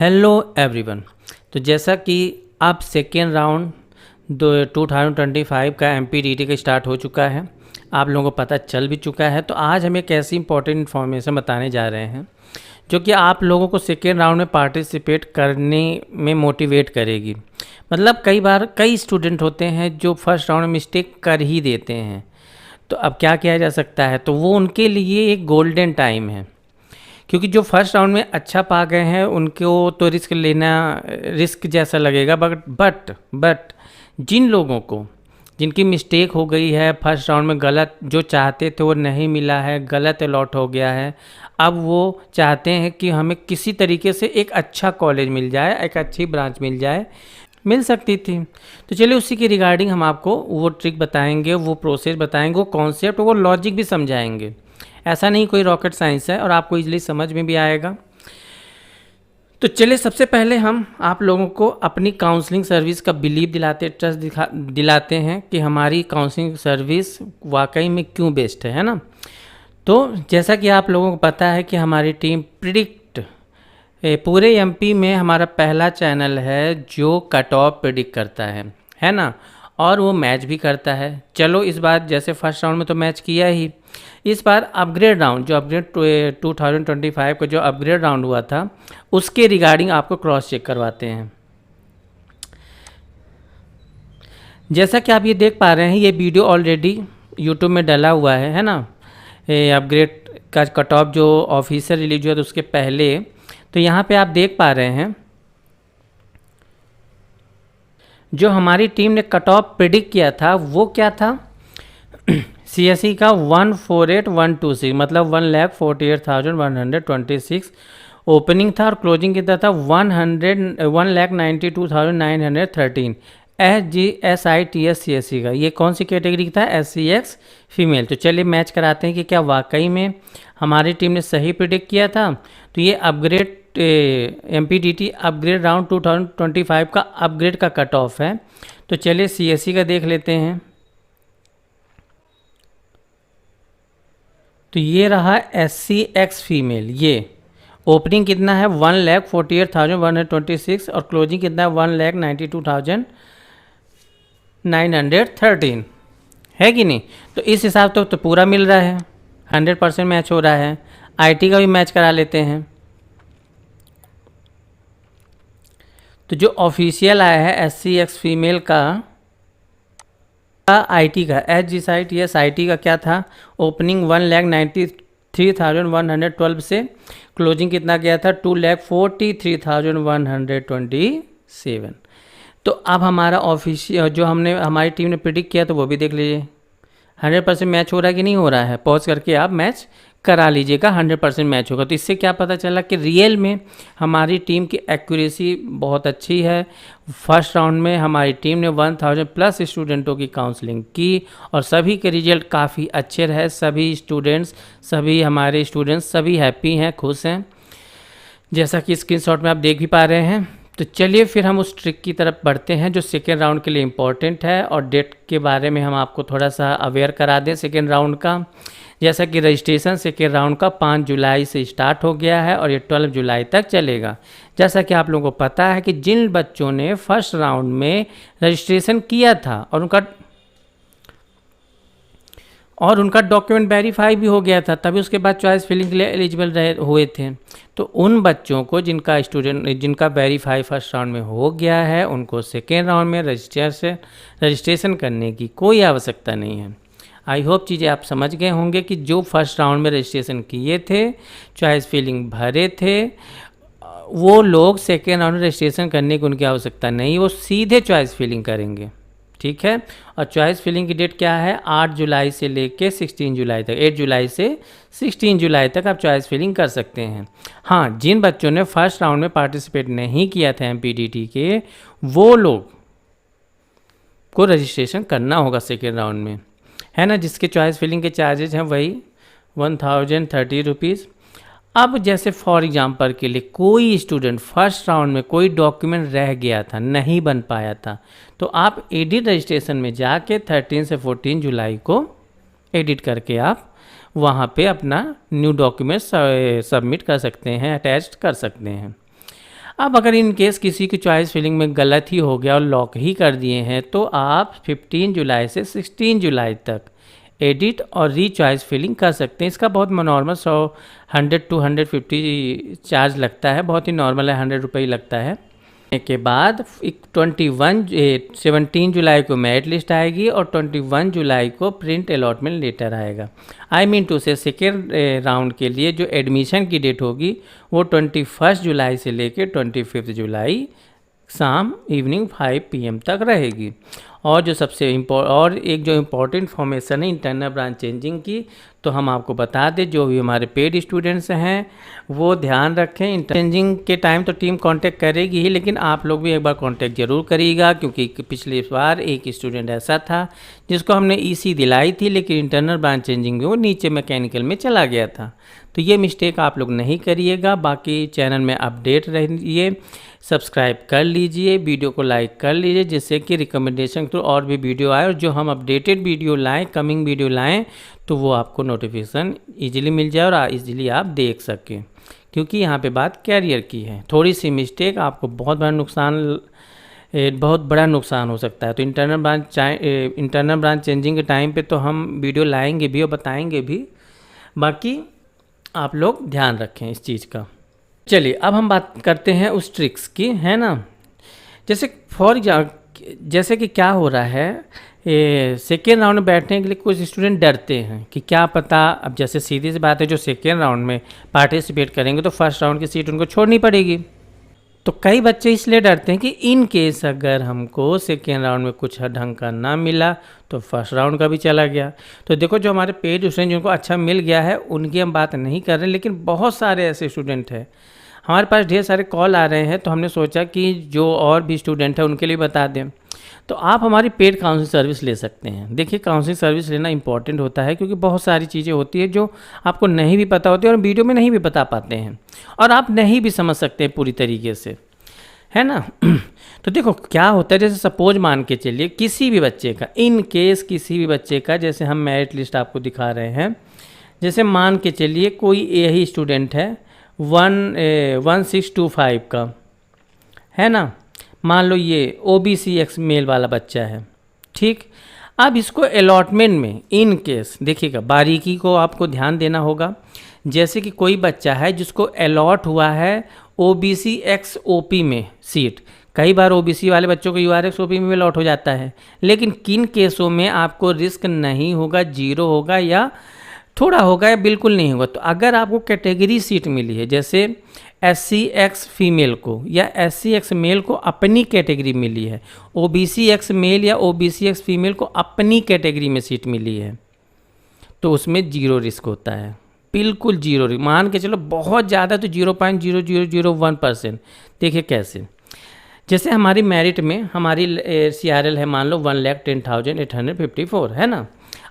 Hello everyone. तो जैसा कि अब सेकेंड राउंड 2025 का MPDT का स्टार्ट हो चुका है, आप लोगों को पता चल भी चुका है। तो आज हम एक ऐसी इंपॉर्टेंट इन्फॉर्मेशन बताने जा रहे हैं जो कि आप लोगों को सेकेंड राउंड में पार्टिसिपेट करने में मोटिवेट करेगी। मतलब कई बार कई स्टूडेंट होते हैं जो फर्स्ट राउंड में मिस्टेक कर ही देते हैं, तो अब क्या किया जा सकता है, तो वो उनके लिए एक गोल्डन टाइम है। क्योंकि जो फर्स्ट राउंड में अच्छा पा गए हैं उनको तो रिस्क लेना रिस्क जैसा लगेगा, बट जिन लोगों को जिनकी मिस्टेक हो गई है, फर्स्ट राउंड में गलत जो चाहते थे वो नहीं मिला है, गलत अलॉट हो गया है, अब वो चाहते हैं कि हमें किसी तरीके से एक अच्छा कॉलेज मिल जाए, एक अच्छी ब्रांच मिल जाए, मिल सकती थी। तो चलिए उसी के रिगार्डिंग हम आपको वो ट्रिक बताएंगे, वो प्रोसेस बताएंगे, वो कॉन्सेप्ट, वो लॉजिक भी समझाएंगे। ऐसा नहीं कोई रॉकेट साइंस है और आपको इजीली समझ में भी आएगा। तो चलिए सबसे पहले हम आप लोगों को अपनी काउंसलिंग सर्विस का बिलीव दिलाते, ट्रस्ट दिलाते हैं कि हमारी काउंसलिंग सर्विस वाकई में क्यों बेस्ट है ना। तो जैसा कि आप लोगों को पता है कि हमारी टीम प्रिडिक्ट पूरे MP में हमारा पहला चैनल है जो कट ऑफ प्रिडिक्ट करता है ना, और वो मैच भी करता है। चलो इस बार जैसे फर्स्ट राउंड में तो मैच किया ही, इस बार अपग्रेड राउंड जो अपग्रेड 2025 का जो अपग्रेड राउंड हुआ था उसके रिगार्डिंग आपको क्रॉस चेक करवाते हैं। जैसा कि आप ये देख पा रहे हैं, ये वीडियो ऑलरेडी यूट्यूब में डला हुआ है ना। अपग्रेड का कट ऑफ जो ऑफिशियल रिलीज हुआ था उसके पहले, तो यहाँ पे आप देख पा रहे हैं जो हमारी टीम ने कट ऑफ प्रिडिक्ट किया था वो क्या था। CSE का 148,126 मतलब 1,48,126 ओपनिंग था और क्लोजिंग कितना था 1,92,913 SGSITS CSE का। ये कौन सी कैटेगरी था? SCX female. तो चलिए मैच कराते हैं कि क्या वाकई में हमारी टीम ने सही प्रिडिक्ट किया था। तो ये अपग्रेड MPDT अपग्रेड राउंड 2025 का अपग्रेड का कट ऑफ है। तो चलिए CSE का देख लेते हैं। तो ये रहा SCX फीमेल। ये ओपनिंग कितना है 1,48,126 और क्लोजिंग कितना है 1,92,913 है कि नहीं। तो इस हिसाब तो पूरा मिल रहा है, 100% मैच हो रहा है। IT का भी मैच करा लेते हैं। तो जो ऑफिशियल आया है SCX फीमेल का IT का SGSITS IT का क्या था, ओपनिंग 1,93,112 से क्लोजिंग कितना गया था 2,43,127। तो अब हमारा ऑफिशियल जो हमने हमारी टीम ने प्रिडिक्ट किया तो वो भी देख लीजिए, 100% मैच हो रहा है कि नहीं हो रहा है। पॉज करके आप मैच करा लीजिएगा, 100% मैच होगा। तो इससे क्या पता चला कि रियल में हमारी टीम की एक्यूरेसी बहुत अच्छी है। फर्स्ट राउंड में हमारी टीम ने 1000 प्लस स्टूडेंटों की काउंसलिंग की और सभी के रिजल्ट काफ़ी अच्छे रहे। सभी हमारे स्टूडेंट्स सभी हैप्पी हैं, खुश हैं, जैसा कि स्क्रीनशॉट में आप देख भी पा रहे हैं। तो चलिए फिर हम उस ट्रिक की तरफ बढ़ते हैं जो सेकेंड राउंड के लिए इम्पॉर्टेंट है, और डेट के बारे में हम आपको थोड़ा सा अवेयर करा दें सेकेंड राउंड का। जैसा कि रजिस्ट्रेशन सेकेंड राउंड का 5 जुलाई से स्टार्ट हो गया है और ये 12 जुलाई तक चलेगा। जैसा कि आप लोगों को पता है कि जिन बच्चों ने फर्स्ट राउंड में रजिस्ट्रेशन किया था और उनका डॉक्यूमेंट वेरीफाई भी हो गया था, तभी उसके बाद चॉइस फिलिंग के लिए एलिजिबल हुए थे, तो उन बच्चों को जिनका वेरीफाई फर्स्ट राउंड में हो गया है उनको सेकेंड राउंड में रजिस्ट्रेशन करने की कोई आवश्यकता नहीं है। आई होप चीज़ें आप समझ गए होंगे कि जो फर्स्ट राउंड में रजिस्ट्रेशन किए थे, चॉइस फिलिंग भरे थे, वो लोग सेकेंड राउंड में रजिस्ट्रेशन करने की उनकी आवश्यकता नहीं, वो सीधे चॉइस फिलिंग करेंगे। ठीक है। और चॉइस फिलिंग की डेट क्या है, 8 जुलाई से लेके 16 जुलाई तक, 8 जुलाई से 16 जुलाई तक आप चॉइस फिलिंग कर सकते हैं। हाँ, जिन बच्चों ने फर्स्ट राउंड में पार्टिसिपेट नहीं किया था MPDT के, वो लोग को रजिस्ट्रेशन करना होगा सेकेंड राउंड में, है ना, जिसके चॉइस फिलिंग के चार्जेज हैं वही 1030 रुपीज़। अब जैसे फॉर एग्जांपल के लिए कोई स्टूडेंट फर्स्ट राउंड में कोई डॉक्यूमेंट रह गया था, नहीं बन पाया था, तो आप एडिट रजिस्ट्रेशन में जाके 13 से 14 जुलाई को एडिट करके आप वहाँ पे अपना न्यू डॉक्यूमेंट सबमिट कर सकते हैं, अटैच कर सकते हैं। अब अगर इन केस किसी की चॉइस फिलिंग में गलत ही हो गया और लॉक ही कर दिए हैं तो आप 15 जुलाई से 16 जुलाई तक एडिट और री चॉइस फिलिंग कर सकते हैं। इसका बहुत नॉर्मल 100 टू 150 चार्ज लगता है, बहुत ही नॉर्मल है, 100 रुपये लगता है। के बाद 17 जुलाई को मेरिट लिस्ट आएगी और 21 जुलाई को प्रिंट अलॉटमेंट लेटर आएगा। आई मीन टू से सेकेंड राउंड के लिए जो एडमिशन की डेट होगी वो 21 जुलाई से लेकर 25 जुलाई शाम इवनिंग 5 PM तक रहेगी। और जो सबसे और एक जो इम्पोर्टेंट इन्फॉर्मेशन है इंटरनल ब्रांच चेंजिंग की, तो हम आपको बता दें जो भी हमारे पेड स्टूडेंट्स हैं वो ध्यान रखें। चेंजिंग के टाइम तो टीम कांटेक्ट करेगी ही, लेकिन आप लोग भी एक बार कांटेक्ट जरूर करिएगा, क्योंकि पिछली बार एक स्टूडेंट ऐसा था जिसको हमने EC दिलाई थी लेकिन इंटरनल ब्रांच चेंजिंग में वो नीचे मैकेनिकल में चला गया था। तो ये मिस्टेक आप लोग नहीं करिएगा। बाकी चैनल में अपडेट रहिए, सब्सक्राइब कर लीजिए, वीडियो को लाइक कर लीजिए, जिससे कि रिकमेंडेशन थ्रू और भी वीडियो आए और जो हम अपडेटेड वीडियो लाएं, कमिंग वीडियो लाएं, तो वो आपको नोटिफिकेशन इजीली मिल जाए और इजीली आप देख सकें, क्योंकि यहाँ पे बात कैरियर की है। थोड़ी सी मिस्टेक आपको बहुत बड़ा नुकसान हो सकता है। तो इंटरनल ब्रांच चेंजिंग के टाइम पे तो हम वीडियो लाएंगे भी और बताएंगे भी, बाकी आप लोग ध्यान रखें इस चीज़ का। चलिए अब हम बात करते हैं उस ट्रिक्स की, है ना। जैसे कि क्या हो रहा है, सेकेंड राउंड में बैठने के लिए कुछ स्टूडेंट डरते हैं कि क्या पता, अब जैसे सीधी सी बात है, जो सेकेंड राउंड में पार्टिसिपेट करेंगे तो फर्स्ट राउंड की सीट उनको छोड़नी पड़ेगी। तो कई बच्चे इसलिए डरते हैं कि इन केस अगर हमको सेकेंड राउंड में कुछ ढंग का ना मिला तो फर्स्ट राउंड का भी चला गया। तो देखो, जो हमारे पेड स्टूडेंट जिनको अच्छा मिल गया है उनकी हम बात नहीं कर रहे हैं, लेकिन बहुत सारे ऐसे स्टूडेंट हैं, हमारे पास ढेर सारे कॉल आ रहे हैं, तो हमने सोचा कि जो और भी स्टूडेंट है उनके लिए बता दें। तो आप हमारी पेड काउंसलिंग सर्विस ले सकते हैं। देखिए, काउंसलिंग सर्विस लेना इंपॉर्टेंट होता है, क्योंकि बहुत सारी चीज़ें होती है जो आपको नहीं भी पता होती है और वीडियो में नहीं भी बता पाते हैं और आप नहीं भी समझ सकते हैं पूरी तरीके से, है ना। तो देखो क्या होता है, जैसे सपोज मान के चलिए किसी भी बच्चे का, इन केस किसी भी बच्चे का, जैसे हम मेरिट लिस्ट आपको दिखा रहे हैं, जैसे मान के चलिए कोई यही स्टूडेंट है 1625 का, है ना। मान लो ये OBC एक्स मेल वाला बच्चा है, ठीक। अब इसको अलॉटमेंट में इन केस देखिएगा, बारीकी को आपको ध्यान देना होगा। जैसे कि कोई बच्चा है जिसको अलॉट हुआ है OBC एक्स OP में सीट, कई बार OBC वाले बच्चों को URX OP में अलॉट हो जाता है, लेकिन किन केसों में आपको रिस्क नहीं होगा, 0 होगा या थोड़ा होगा या बिल्कुल नहीं होगा। तो अगर आपको कैटेगरी सीट मिली है, जैसे SCX फीमेल को या SCX मेल को अपनी कैटेगरी मिली है, OBC एक्स मेल या OBC एक्स फीमेल को अपनी कैटेगरी में सीट मिली है, तो उसमें 0 रिस्क होता है, बिल्कुल 0 रिस्क। मान के चलो बहुत ज़्यादा तो 0.0001%। देखिए कैसे, जैसे हमारी मेरिट में हमारी CRL है मान लो 1,10,854, है ना।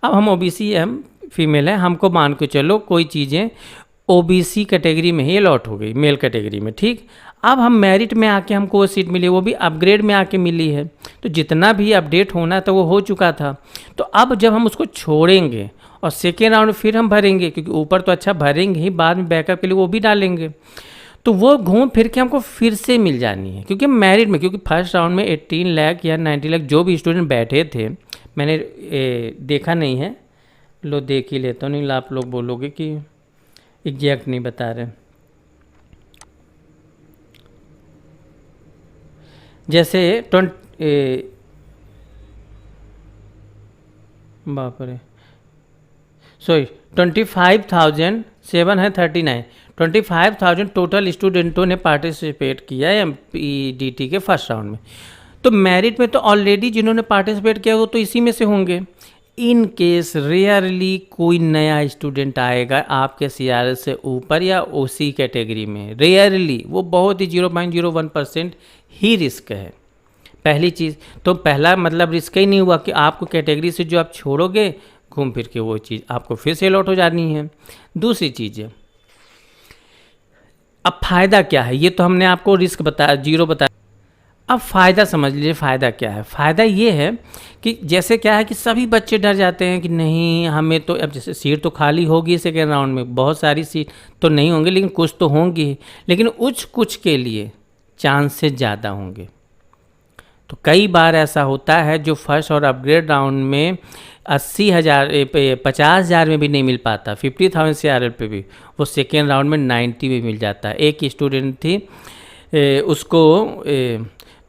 अब हम OBC हम फीमेल है, हमको मान के चलो कोई चीज़ें OBC कैटेगरी में ही अलॉट हो गई, मेल कैटेगरी में, ठीक। अब हम मेरिट में आके हमको वो सीट मिली, वो भी अपग्रेड में आके मिली है, तो जितना भी अपडेट होना था वो हो चुका था। तो अब जब हम उसको छोड़ेंगे और सेकेंड राउंड फिर हम भरेंगे, क्योंकि ऊपर तो अच्छा भरेंगे ही, बाद में बैकअप के लिए वो भी डालेंगे, तो वो घूम फिर के हमको फिर से मिल जानी है। क्योंकि मेरिट में, क्योंकि फर्स्ट राउंड में 18 लाख या 90 लाख जो भी स्टूडेंट बैठे थे, मैंने देखा नहीं है, लो देख ही लेता हूँ, नहीं आप लोग बोलोगे कि एग्जैक्ट नहीं बता रहे। जैसे बाप रे, सॉरी 25,739 25,000 टोटल स्टूडेंटों ने पार्टिसिपेट किया है MPDT के फर्स्ट राउंड में। तो मेरिट में तो ऑलरेडी जिन्होंने पार्टिसिपेट किया वो तो इसी में से होंगे। इन केस रेयरली कोई नया स्टूडेंट आएगा आपके CRL से ऊपर या OC कैटेगरी में, रेयरली, वो बहुत ही 0.01% ही रिस्क है। पहली चीज़ तो पहला मतलब रिस्क ही नहीं हुआ कि आपको कैटेगरी से जो आप छोड़ोगे घूम फिर के वो चीज़ आपको फिर से अलॉट हो जानी है। दूसरी चीज़ है, अब फ़ायदा क्या है, ये तो हमने आपको रिस्क बताया, 0 बताया। अब फ़ायदा समझ लीजिए, फ़ायदा क्या है। फ़ायदा ये है कि जैसे क्या है कि सभी बच्चे डर जाते हैं कि नहीं हमें तो, अब जैसे सीट तो खाली होगी सेकेंड राउंड में, बहुत सारी सीट तो नहीं होंगी लेकिन कुछ तो होंगी, लेकिन कुछ के लिए चांसेस ज़्यादा होंगे। तो कई बार ऐसा होता है जो फर्स्ट और अपग्रेड राउंड में 80,000 50,000 में भी नहीं मिल पाता, 50,000 CRL पे भी वो सेकेंड राउंड में 90 में मिल जाता है। एक स्टूडेंट थी उसको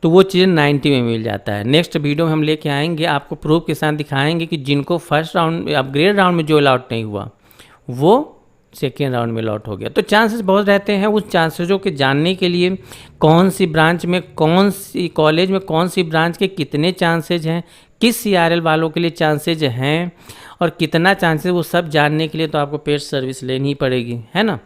तो वो चीज़ 90 में मिल जाता है। नेक्स्ट वीडियो में हम लेके आएंगे, आपको प्रूफ के साथ दिखाएंगे कि जिनको फर्स्ट राउंड अपग्रेड राउंड में जो अलॉट नहीं हुआ वो सेकेंड राउंड में अलॉट हो गया। तो चांसेस बहुत रहते हैं। उस चांसेसों के जानने के लिए कौन सी ब्रांच में, कौन सी कॉलेज में, कौन सी ब्रांच के कितने चांसेज हैं, किस CRL वालों के लिए चांसेज हैं और कितना चांसेस, वो सब जानने के लिए तो आपको पेड सर्विस लेनी ही पड़ेगी, है ना।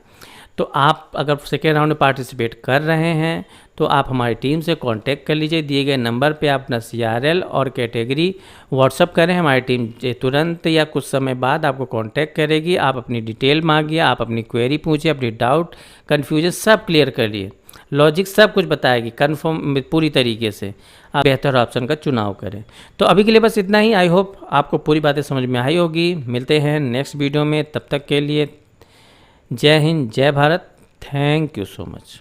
तो आप अगर सेकेंड राउंड में पार्टिसिपेट कर रहे हैं तो आप हमारी टीम से कांटेक्ट कर लीजिए। दिए गए नंबर पे आप अपना CRL और कैटेगरी व्हाट्सअप करें, हमारी टीम तुरंत या कुछ समय बाद आपको कांटेक्ट करेगी। आप अपनी डिटेल मांगिए, आप अपनी क्वेरी पूछिए, अपनी डाउट कन्फ्यूजन सब क्लियर करिए, लॉजिक सब कुछ बताएगी कन्फर्म पूरी तरीके से। आप बेहतर ऑप्शन का चुनाव करें। तो अभी के लिए बस इतना ही। आई होप आपको पूरी बातें समझ में आई होगी। मिलते हैं नेक्स्ट वीडियो में, तब तक के लिए जय हिंद, जय Bharat, thank you so much.